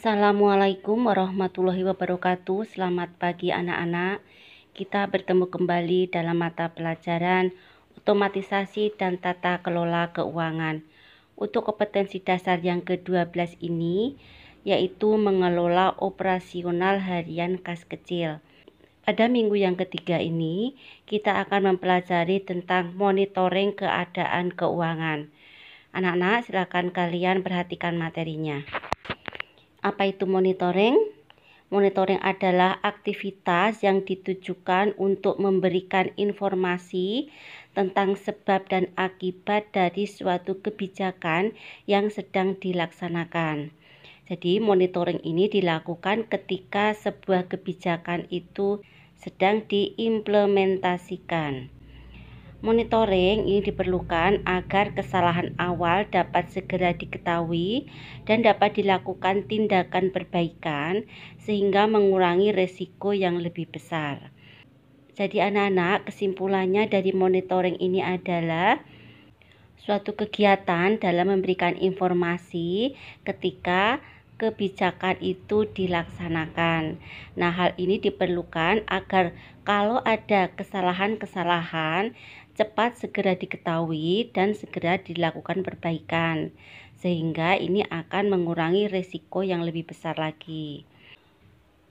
Assalamualaikum warahmatullahi wabarakatuh. Selamat pagi anak-anak. Kita bertemu kembali dalam mata pelajaran otomatisasi dan tata kelola keuangan. Untuk kompetensi dasar yang ke-12 ini, yaitu mengelola operasional harian kas kecil. Pada minggu yang ketiga ini, kita akan mempelajari tentang monitoring keadaan keuangan. Anak-anak, silakan kalian perhatikan materinya. Apa itu monitoring? Monitoring adalah aktivitas yang ditujukan untuk memberikan informasi tentang sebab dan akibat dari suatu kebijakan yang sedang dilaksanakan. Jadi monitoring ini dilakukan ketika sebuah kebijakan itu sedang diimplementasikan. Monitoring ini diperlukan agar kesalahan awal dapat segera diketahui dan dapat dilakukan tindakan perbaikan sehingga mengurangi resiko yang lebih besar. Jadi anak-anak, kesimpulannya dari monitoring ini adalah suatu kegiatan dalam memberikan informasi ketika kebijakan itu dilaksanakan. Nah, hal ini diperlukan agar kalau ada kesalahan-kesalahan cepat segera diketahui dan segera dilakukan perbaikan, sehingga ini akan mengurangi risiko yang lebih besar lagi.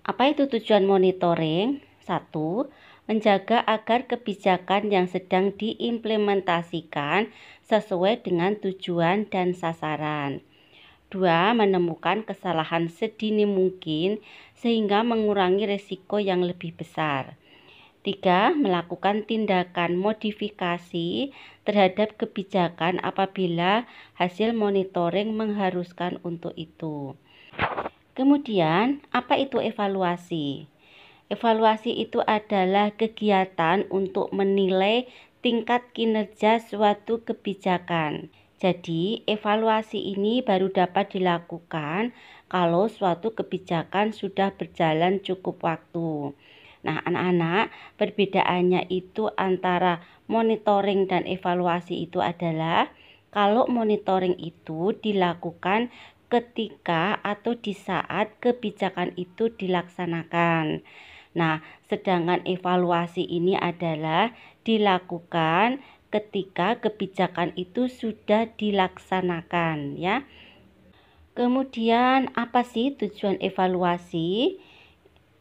Apa itu tujuan monitoring? 1. Menjaga agar kebijakan yang sedang diimplementasikan sesuai dengan tujuan dan sasaran. 2. Menemukan kesalahan sedini mungkin sehingga mengurangi risiko yang lebih besar. 3. Melakukan tindakan modifikasi terhadap kebijakan apabila hasil monitoring mengharuskan untuk itu. Kemudian, apa itu evaluasi? Evaluasi itu adalah kegiatan untuk menilai tingkat kinerja suatu kebijakan. Jadi, evaluasi ini baru dapat dilakukan kalau suatu kebijakan sudah berjalan cukup waktu. Nah, anak-anak, perbedaannya itu antara monitoring dan evaluasi itu adalah kalau monitoring itu dilakukan ketika atau di saat kebijakan itu dilaksanakan. Nah, sedangkan evaluasi ini adalah dilakukan ketika kebijakan itu sudah dilaksanakan, ya. Kemudian, apa sih tujuan evaluasi?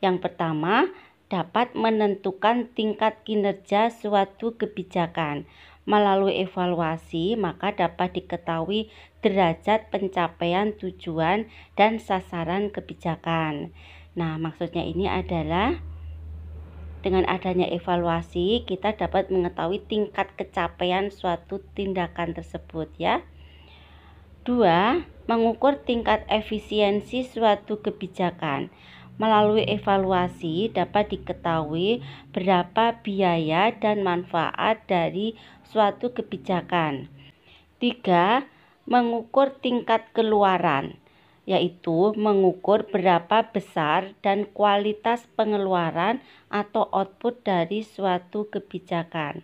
Yang pertama, dapat menentukan tingkat kinerja suatu kebijakan. Melalui evaluasi, maka dapat diketahui derajat pencapaian tujuan dan sasaran kebijakan. Nah, maksudnya ini adalah dengan adanya evaluasi, kita dapat mengetahui tingkat capaian suatu tindakan tersebut, ya. 2. Mengukur tingkat efisiensi suatu kebijakan. Melalui evaluasi dapat diketahui berapa biaya dan manfaat dari suatu kebijakan. 3. Mengukur tingkat keluaran, yaitu mengukur berapa besar dan kualitas pengeluaran atau output dari suatu kebijakan.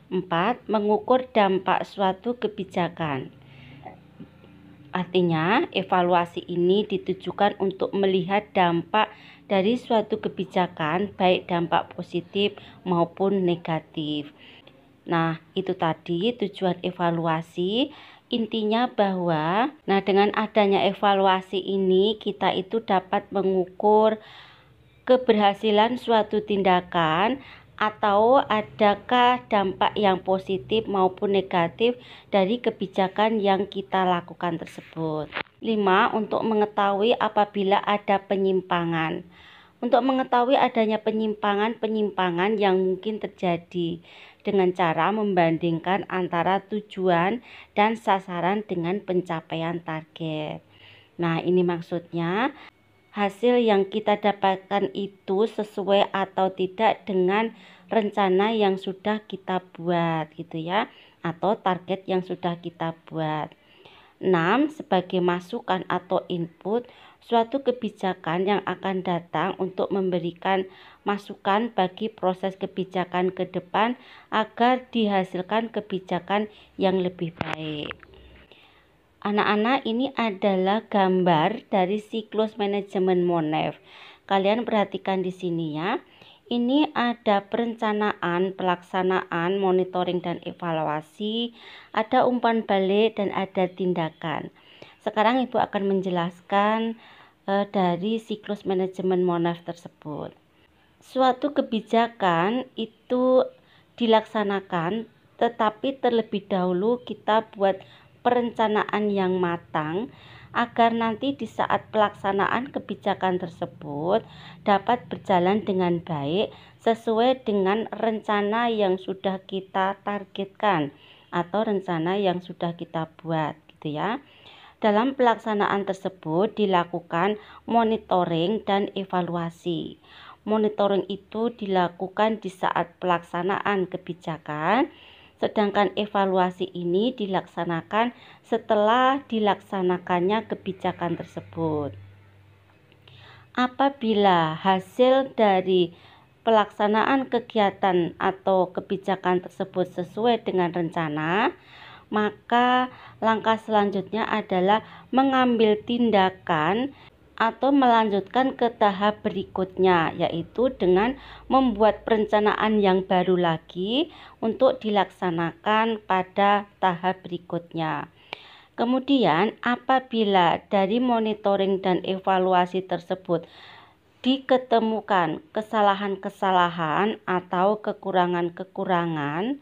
4. Mengukur dampak suatu kebijakan. Artinya, evaluasi ini ditujukan untuk melihat dampak dari suatu kebijakan, baik dampak positif maupun negatif. Nah, itu tadi tujuan evaluasi. Intinya bahwa, dengan adanya evaluasi ini, kita itu dapat mengukur keberhasilan suatu tindakan atau adakah dampak yang positif maupun negatif dari kebijakan yang kita lakukan tersebut. 5. Untuk mengetahui apabila ada penyimpangan. Untuk mengetahui adanya penyimpangan yang mungkin terjadi dengan cara membandingkan antara tujuan dan sasaran dengan pencapaian target. Nah, ini maksudnya hasil yang kita dapatkan itu sesuai atau tidak dengan rencana yang sudah kita buat, gitu ya, atau target yang sudah kita buat. 6. Sebagai masukan atau input suatu kebijakan yang akan datang untuk memberikan masukan bagi proses kebijakan ke depan agar dihasilkan kebijakan yang lebih baik. Anak-anak, ini adalah gambar dari siklus manajemen Monef. Kalian perhatikan di sini ya. Ini ada perencanaan, pelaksanaan, monitoring dan evaluasi, ada umpan balik dan ada tindakan. Sekarang Ibu akan menjelaskan dari siklus manajemen Monef tersebut. Suatu kebijakan itu dilaksanakan, tetapi terlebih dahulu kita buat perencanaan yang matang agar nanti di saat pelaksanaan kebijakan tersebut dapat berjalan dengan baik sesuai dengan rencana yang sudah kita targetkan atau rencana yang sudah kita buat gitu ya. Dalam pelaksanaan tersebut dilakukan monitoring dan evaluasi. Monitoring itu dilakukan di saat pelaksanaan kebijakan, sedangkan evaluasi ini dilaksanakan setelah dilaksanakannya kebijakan tersebut. Apabila hasil dari pelaksanaan kegiatan atau kebijakan tersebut sesuai dengan rencana, maka langkah selanjutnya adalah mengambil tindakan atau melanjutkan ke tahap berikutnya, yaitu dengan membuat perencanaan yang baru lagi untuk dilaksanakan pada tahap berikutnya. Kemudian apabila dari monitoring dan evaluasi tersebut diketemukan kesalahan-kesalahan atau kekurangan-kekurangan,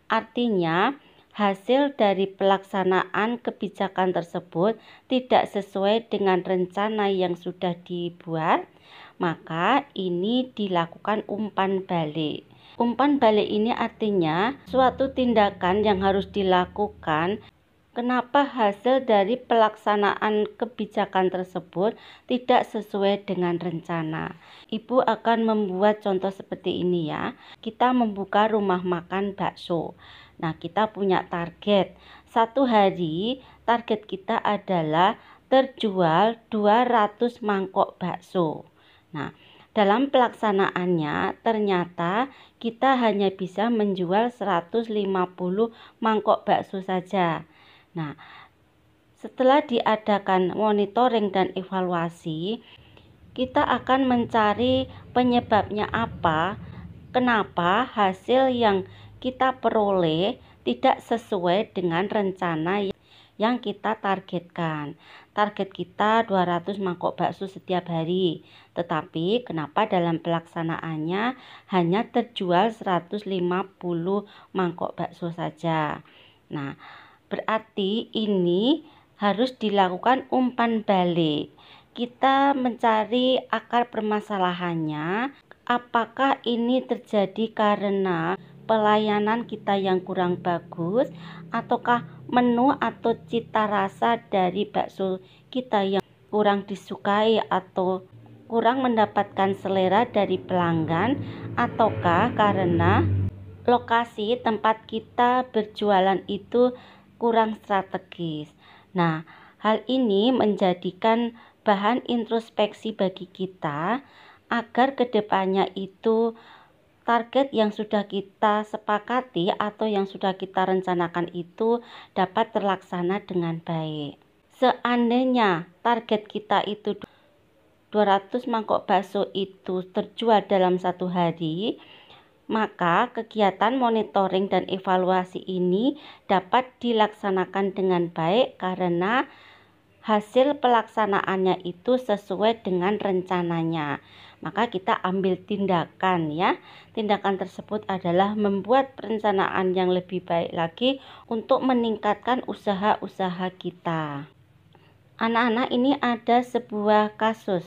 artinya hasil dari pelaksanaan kebijakan tersebut tidak sesuai dengan rencana yang sudah dibuat, maka ini dilakukan umpan balik. Umpan balik ini artinya suatu tindakan yang harus dilakukan kenapa hasil dari pelaksanaan kebijakan tersebut tidak sesuai dengan rencana. Ibu akan membuat contoh seperti ini ya. Kita membuka rumah makan bakso. Nah, kita punya target. Satu hari target kita adalah terjual 200 mangkok bakso. Nah, dalam pelaksanaannya ternyata kita hanya bisa menjual 150 mangkok bakso saja. Nah, setelah diadakan monitoring dan evaluasi, kita akan mencari penyebabnya apa, kenapa hasil yang kita peroleh tidak sesuai dengan rencana yang kita targetkan. Target kita 200 mangkok bakso setiap hari, tetapi kenapa dalam pelaksanaannya hanya terjual 150 mangkok bakso saja. Nah, berarti ini harus dilakukan umpan balik. Kita mencari akar permasalahannya, apakah ini terjadi karena pelayanan kita yang kurang bagus, ataukah menu atau cita rasa dari bakso kita yang kurang disukai atau kurang mendapatkan selera dari pelanggan, ataukah karena lokasi tempat kita berjualan itu kurang strategis. Nah, hal ini menjadikan bahan introspeksi bagi kita agar kedepannya itu target yang sudah kita sepakati atau yang sudah kita rencanakan itu dapat terlaksana dengan baik. Seandainya target kita itu 200 mangkok bakso itu terjual dalam satu hari, maka kegiatan monitoring dan evaluasi ini dapat dilaksanakan dengan baik karena hasil pelaksanaannya itu sesuai dengan rencananya. Maka kita ambil tindakan ya. Tindakan tersebut adalah membuat perencanaan yang lebih baik lagi untuk meningkatkan usaha-usaha kita. Anak-anak, ini ada sebuah kasus.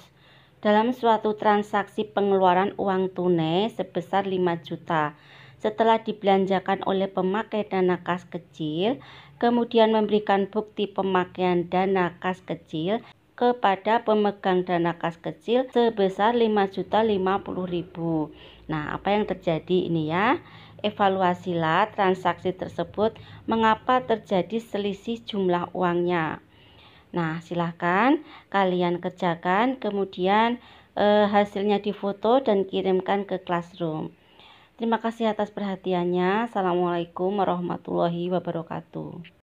Dalam suatu transaksi pengeluaran uang tunai sebesar 5 juta. Setelah dibelanjakan oleh pemakai dana kas kecil, kemudian memberikan bukti pemakaian dana kas kecil kepada pemegang dana kas kecil sebesar 5.050.000. Nah, apa yang terjadi ini ya? Evaluasilah transaksi tersebut, mengapa terjadi selisih jumlah uangnya. Nah, silahkan kalian kerjakan, kemudian hasilnya difoto dan kirimkan ke Classroom. Terima kasih atas perhatiannya. Assalamualaikum warahmatullahi wabarakatuh.